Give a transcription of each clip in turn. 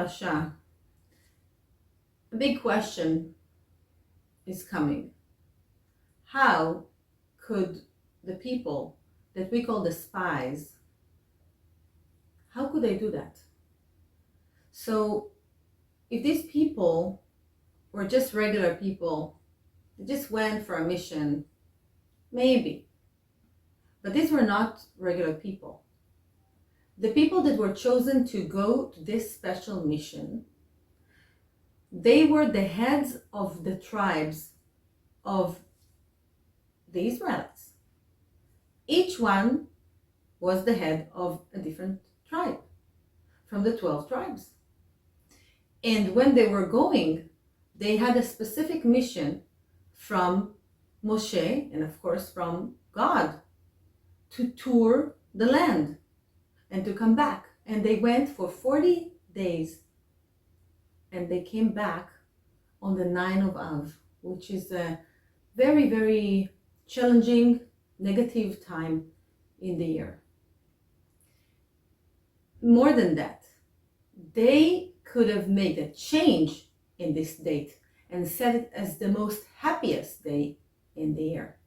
parasha, a big question is coming. How could the people that we call the spies, how could they do that? So if these people were just regular people, they just went for a mission, maybe. But these were not regular people. The people that were chosen to go to this special mission, they were the heads of the tribes of the Israelites. Each one was the head of a different tribe from the 12 tribes. And when they were going, they had a specific mission from Moshe and of course from God to tour the land and to come back. And they went for 40 days and they came back on the 9th of Av, which is a very, very challenging, negative time in the year. More than that, they could have made a change in this date and set it as the most happiest day in the year.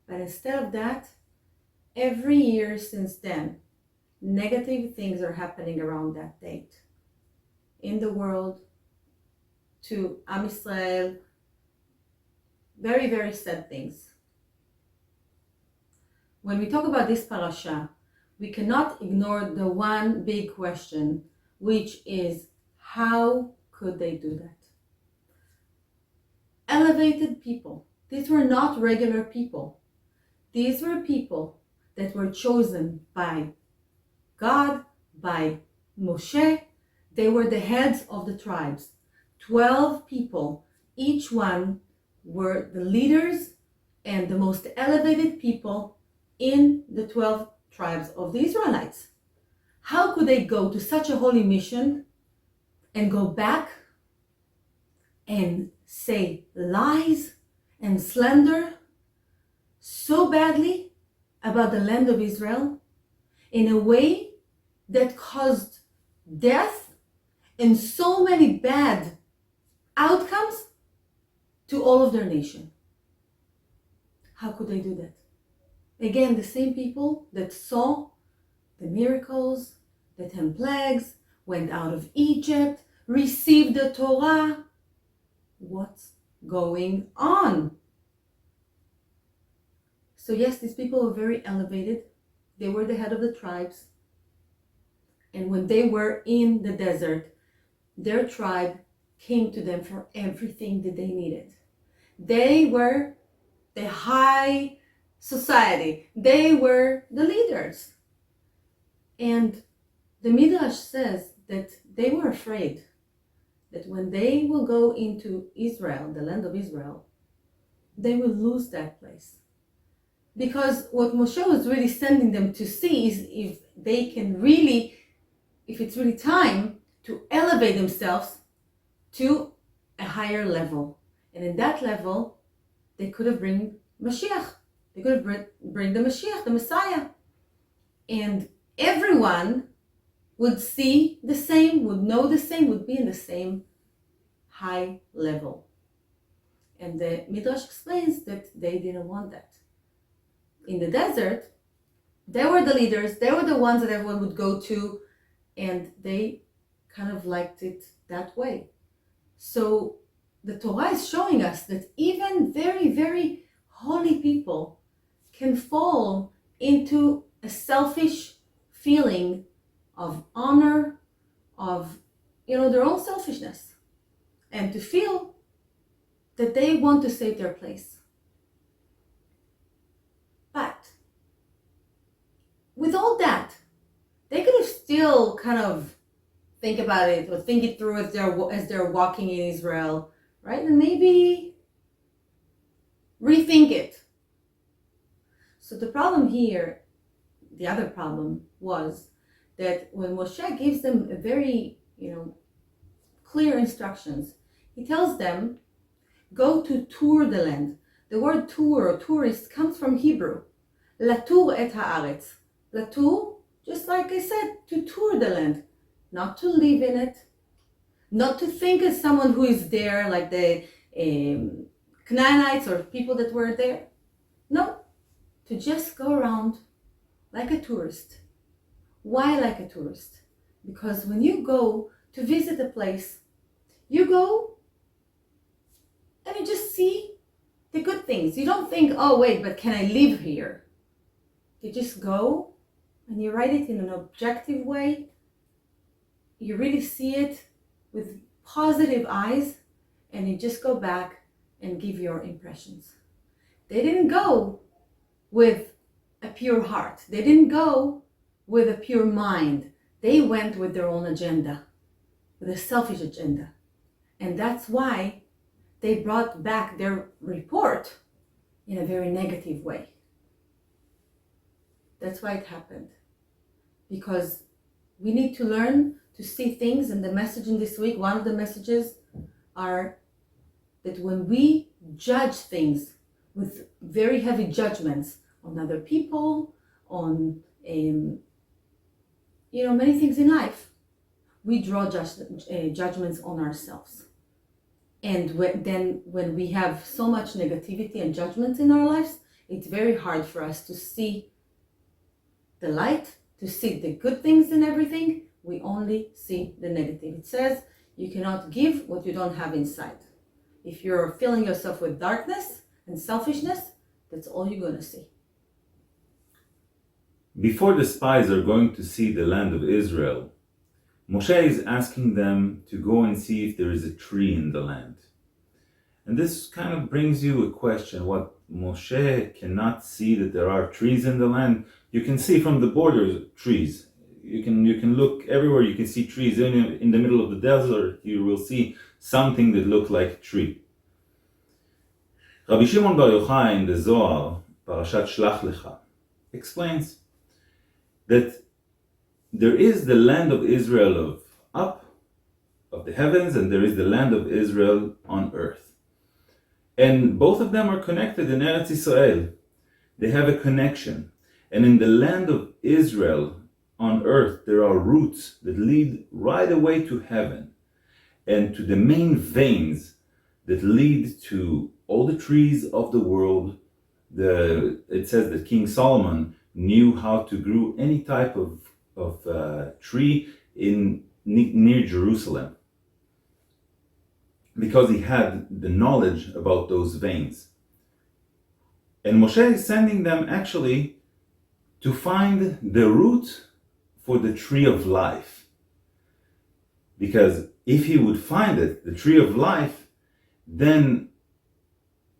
But instead of that, every year since then, negative things are happening around that date in the world, to Am Yisrael. Very, very sad things. When we talk about this parasha, we cannot ignore the one big question, which is, how could they do that? Elevated people. These were not regular people. These were people that were chosen by God, by Moshe. They were the heads of the tribes. 12 people, each one were the leaders and the most elevated people in the 12 tribes of the Israelites. How could they go to such a holy mission and go back and say lies and slander so badly about the land of Israel in a way that caused death and so many bad outcomes to all of their nation? How could they do that? Again, the same people that saw the miracles, the 10 plagues, went out of Egypt, received the Torah. What's going on? So yes, these people were very elevated. They were the head of the tribes. And when they were in the desert, their tribe came to them for everything that they needed. They were the high society. They were the leaders. And the Midrash says that they were afraid that when they will go into Israel, the land of Israel, they will lose that place. Because what Moshe was really sending them to see is if they can really, if it's really time to elevate themselves to a higher level. And in that level, they could have bring Mashiach. They could have bring the Mashiach, the Messiah. And everyone would see the same, would know the same, would be in the same high level. And the Midrash explains that they didn't want that. In the desert, they were the leaders, they were the ones that everyone would go to, and they kind of liked it that way. So the Torah is showing us that even very, very holy people can fall into a selfish feeling of honor, of their own selfishness, and to feel that they want to save their place. But with all that, they could have still kind of think about it or think it through as they're walking in Israel, right? And maybe rethink it. So the problem here, the other problem was that when Moshe gives them a very, clear instructions, he tells them, go to tour the land. The word tour or tourist comes from Hebrew. Latour et haaretz. Latour, just like I said, to tour the land, not to live in it, Not to think as someone who is there, like the Canaanites or people that were there. No, to just go around like a tourist. Why like a tourist? Because when you go to visit a place, you go and you just see the good things. You don't think, oh wait, but can I live here? You just go and you write it in an objective way. You really see it with positive eyes, and you just go back and give your impressions. They didn't go with a pure heart. They didn't go with a pure mind. They went with their own agenda, with a selfish agenda. And that's why they brought back their report in a very negative way. That's why it happened. Because we need to learn to see things, and the message in this week, one of the messages are that when we judge things with very heavy judgments on other people, on many things in life, we draw judgments on ourselves. And when we have so much negativity and judgment in our lives, it's very hard for us to see the light, to see the good things in everything. We only see the negative. It says you cannot give what you don't have inside. If you're filling yourself with darkness and selfishness, that's all you're going to see. Before the spies are going to see the land of Israel, Moshe is asking them to go and see if there is a tree in the land. And this kind of brings you a question. What Moshe cannot see that there are trees in the land? You can see from the borders trees. You can look everywhere. You can see trees. In the middle of the desert, you will see something that looks like a tree. Rabbi Shimon Bar Yochai in the Zohar, Parashat Shelach Lecha, explains that there is the land of Israel of the heavens, and there is the land of Israel on earth. And both of them are connected in Eretz Israel. They have a connection. And in the land of Israel on earth, there are roots that lead right away to heaven and to the main veins that lead to all the trees of the world. It says that King Solomon knew how to grow any type of tree near Jerusalem, because he had the knowledge about those veins. And Moshe is sending them actually to find the root for the tree of life. Because if he would find it, the tree of life, then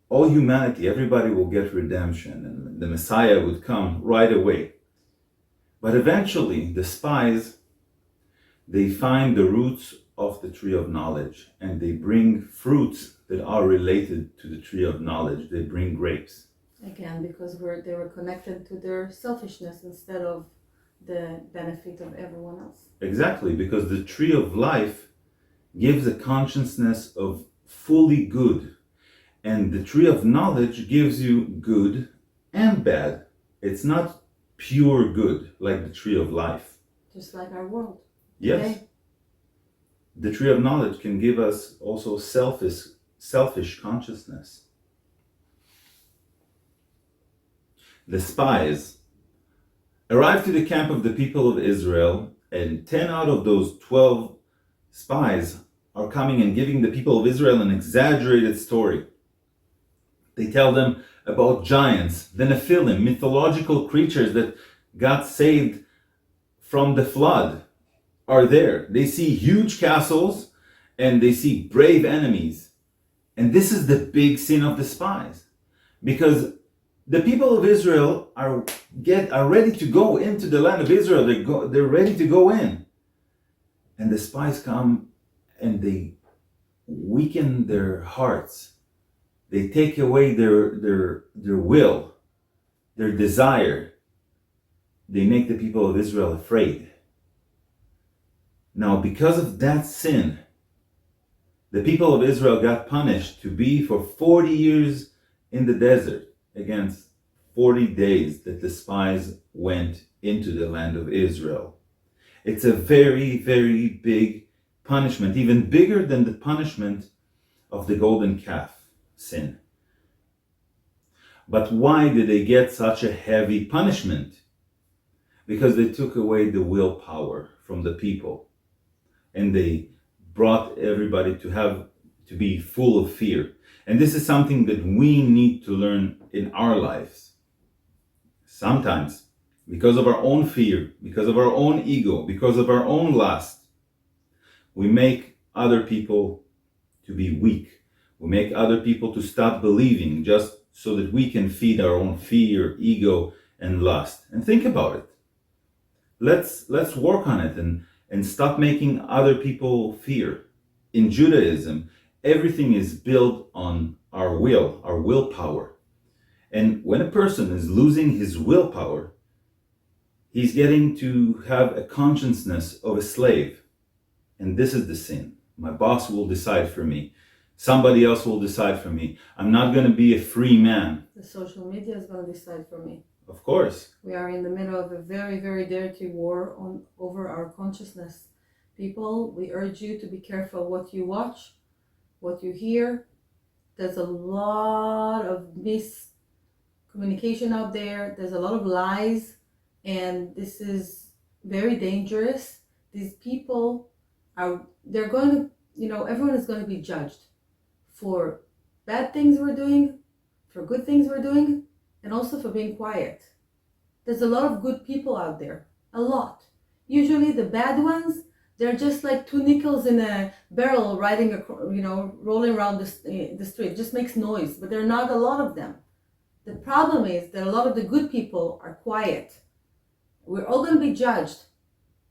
all humanity, everybody will get redemption, and the Messiah would come right away. But eventually, the spies, they find the roots of the tree of knowledge, and they bring fruits that are related to the tree of knowledge. They bring grapes. Again, because they were connected to their selfishness instead of the benefit of everyone else. Exactly, because the tree of life gives a consciousness of fully good, and the tree of knowledge gives you good and bad. It's not pure good like the tree of life. Just like our world. Yes. Okay. The tree of knowledge can give us also selfish consciousness. The spies arrived to the camp of the people of Israel, and 10 out of those 12 spies are coming and giving the people of Israel an exaggerated story. They tell them about giants, the Nephilim, mythological creatures that got saved from the flood are there. They see huge castles and they see brave enemies. And this is the big sin of the spies, because the people of Israel are ready to go into the land of Israel. They're ready to go in. And the spies come and they weaken their hearts. They take away their will, their desire. They make the people of Israel afraid. Now, because of that sin, the people of Israel got punished to be for 40 years in the desert against 40 days that the spies went into the land of Israel. It's a very, very big punishment, even bigger than the punishment of the golden calf sin. But why did they get such a heavy punishment? Because they took away the willpower from the people, and they brought everybody to be full of fear. And this is something that we need to learn in our lives. Sometimes, because of our own fear, because of our own ego, because of our own lust, we make other people to be weak. We make other people to stop believing just so that we can feed our own fear, ego, and lust. And think about it. Let's work on it and stop making other people fear. In Judaism, everything is built on our willpower. And when a person is losing his willpower, he's getting to have a consciousness of a slave. And this is the sin. My boss will decide for me. Somebody else will decide for me. I'm not going to be a free man. The social media is going to decide for me. Of course. We are in the middle of a very, very dirty war over our consciousness. People, we urge you to be careful what you watch, what you hear. There's a lot of miscommunication out there. There's a lot of lies, and this is very dangerous. These people they're going to, everyone is going to be judged for bad things we're doing, for good things we're doing, and also for being quiet. There's a lot of good people out there, a lot. Usually the bad ones, they're just like 2 nickels in a barrel rolling around the street. It just makes noise, but there are not a lot of them. The problem is that a lot of the good people are quiet. We're all going to be judged.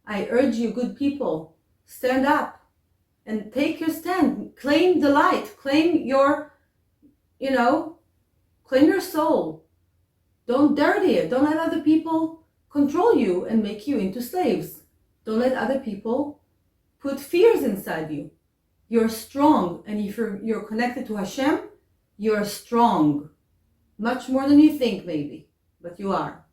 I urge you, good people, stand up and take your stand. Claim the light. Claim your soul. Don't dirty it. Don't let other people control you and make you into slaves. Don't let other people put fears inside you. You're strong, and if you're connected to Hashem, you're strong. Much more than you think, maybe, but you are.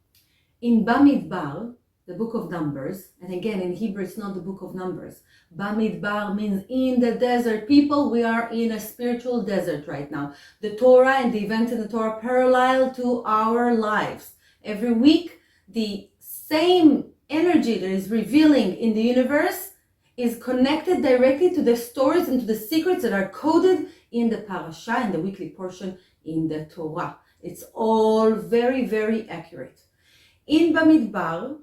In Bamidbar, the book of Numbers, and again in Hebrew it's not the book of Numbers. Bamidbar means in the desert. People, we are in a spiritual desert right now. The Torah and the events in the Torah parallel to our lives. Every week, the same energy that is revealing in the universe is connected directly to the stories and to the secrets that are coded in the Parashat, in the weekly portion in the Torah. It's all very, very accurate. In Bamidbar,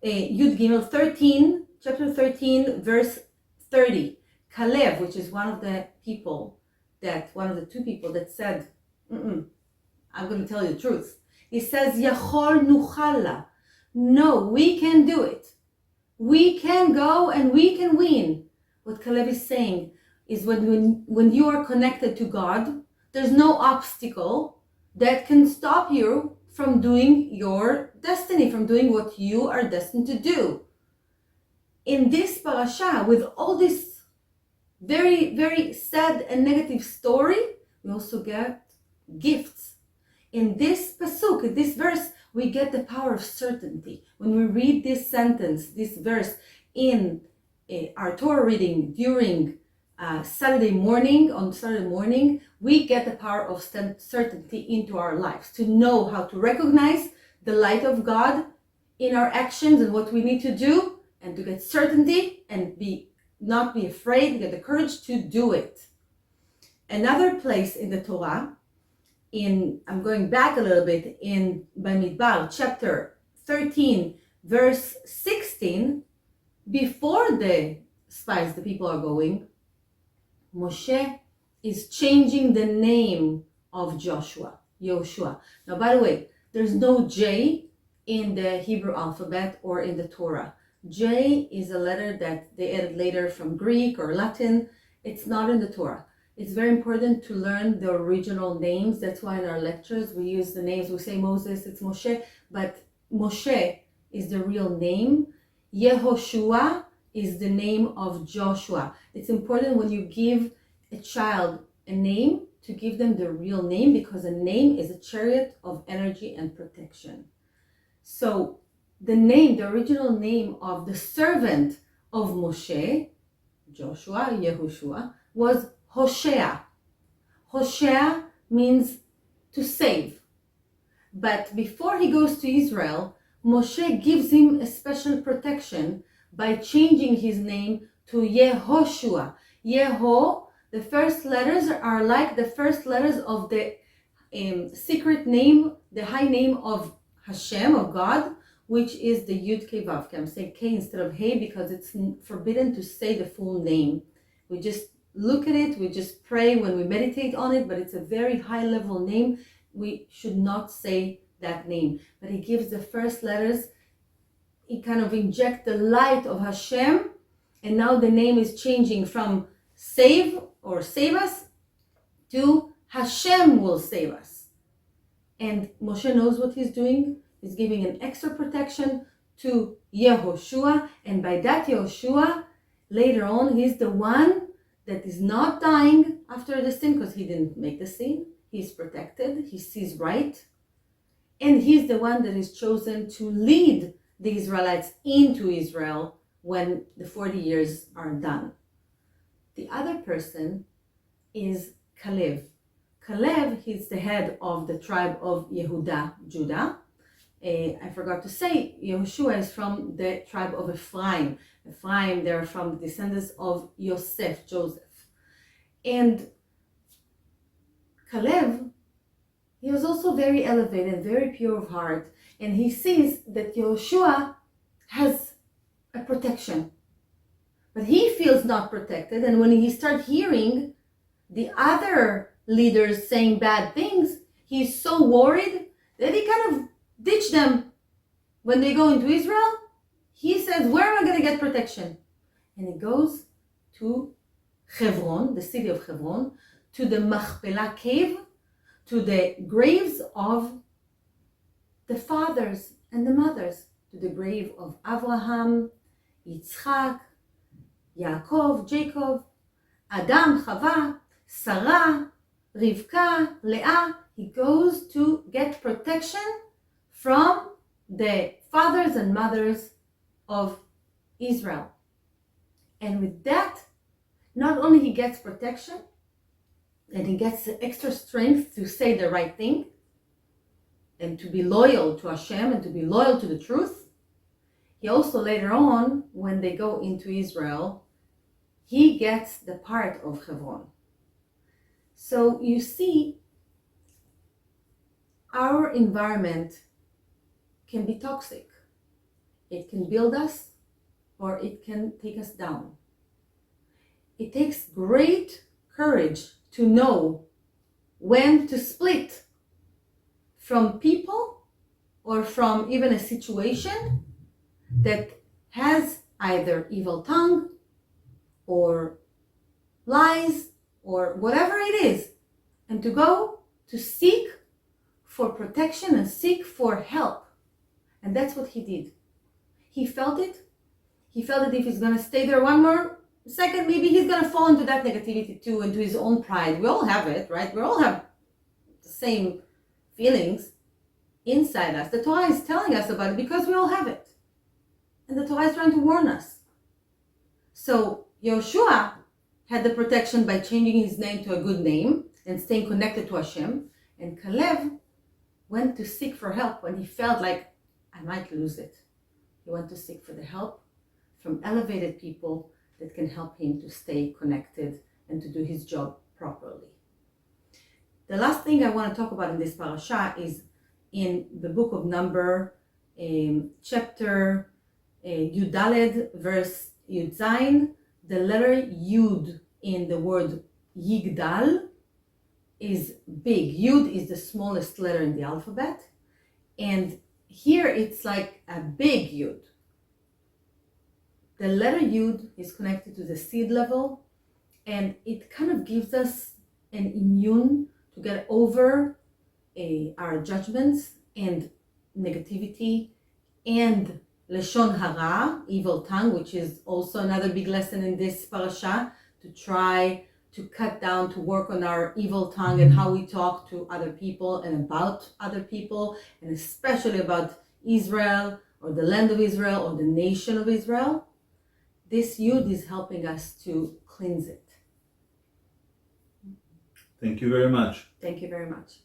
Yud Gimel 13, chapter 13, verse 30, Caleb, which is one of the two people that said, I'm going to tell you the truth. He says, Yachol nuchala. No, we can do it. We can go and we can win. What Caleb is saying is when you are connected to God, there's no obstacle that can stop you from doing your destiny, from doing what you are destined to do. In this parasha, with all this very, very sad and negative story, we also get gifts. In this pasuk, in this verse, we get the power of certainty. When we read this sentence, this verse in our Torah reading during Saturday morning, we get the power of certainty into our lives, to know how to recognize the light of God in our actions and what we need to do, and to get certainty and not be afraid, get the courage to do it. Another place in the Torah, I'm going back a little bit, in Bamidbar, chapter 13, verse 16, before the spies, the people are going, Moshe is changing the name of Yoshua. Now, by the way, there's no J in the Hebrew alphabet or in the Torah. J is a letter that they added later from Greek or Latin. It's not in the Torah. It's very important to learn the original names. That's why in our lectures we use the names. We say Moses, it's Moshe, but Moshe is the real name. Yehoshua is the name of Joshua. It's important when you give a child a name to give them the real name, because a name is a chariot of energy and protection. So the original name of the servant of Moshe Joshua, Yehoshua, was Hoshea. Hoshea means to save. But before he goes to Israel, Moshe gives him a special protection by changing his name to Yehoshua. Yeho, the first letters are like the first letters of the secret name, the high name of Hashem, of God, which is the Yud Kei Vav Kei. I'm saying K instead of Hey because it's forbidden to say the full name. We just look at it, we just pray when we meditate on it, but it's a very high level name. We should not say that name. But he gives the first letters, he kind of injects the light of Hashem, and now the name is changing from save or save us to Hashem will save us. And Moshe knows what he's doing. He's giving an extra protection to Yehoshua, and by that Yehoshua, later on, he's the one that is not dying after the sin because he didn't make the sin. He's protected, he sees right, and he's the one that is chosen to lead the Israelites into Israel when the 40 years are done. The other person is Caleb. Caleb, he's the head of the tribe of Yehuda, Judah. I forgot to say, Yehoshua is from the tribe of Ephraim. Ephraim, they're from the descendants of Joseph. And Caleb, he was also very elevated, very pure of heart, and he sees that Yehoshua has a protection. But he feels not protected, and when he starts hearing the other leaders saying bad things, he's so worried that he kind of ditched them. When they go into Israel, he says, where am I going to get protection? And he goes to Hebron, the city of Hebron, to the Machpelah cave, to the graves of the fathers and the mothers, to the grave of Abraham, Yitzchak, Yaakov, Jacob, Adam, Chava, Sarah, Rivka, Leah. He goes to get protection from the fathers and mothers of Israel. And with that, not only he gets protection, and he gets extra strength to say the right thing, and to be loyal to Hashem, and to be loyal to the truth, he also later on, when they go into Israel, he gets the part of Hebron. So you see, our environment can be toxic. It can build us or it can take us down. It takes great courage to know when to split from people or from even a situation that has either evil tongue or lies or whatever it is, and to go to seek for protection and seek for help. And that's what he did. He felt it. He felt that if he's going to stay there one more second, maybe he's going to fall into that negativity too, into his own pride. We all have it, right? We all have the same feelings inside us. The Torah is telling us about it because we all have it. And the Torah is trying to warn us. So Yehoshua had the protection by changing his name to a good name and staying connected to Hashem. And Caleb went to seek for help when he felt like, I might lose it. He went to seek for the help from elevated people that can help him to stay connected and to do his job properly. The last thing I want to talk about in this parasha is in the book of Number, chapter Yudaled, verse Yud Zayin. The letter Yud in the word Yigdal is big. Yud is the smallest letter in the alphabet, and here it's like a big Yud. The letter Yud is connected to the seed level, and it kind of gives us an immune to get over our judgments and negativity and Leshon Hara, evil tongue, which is also another big lesson in this parasha, to try to cut down, to work on our evil tongue and how we talk to other people and about other people, and especially about Israel or the land of Israel or the nation of Israel. this Yud is helping us to cleanse it. Thank you very much. Thank you very much.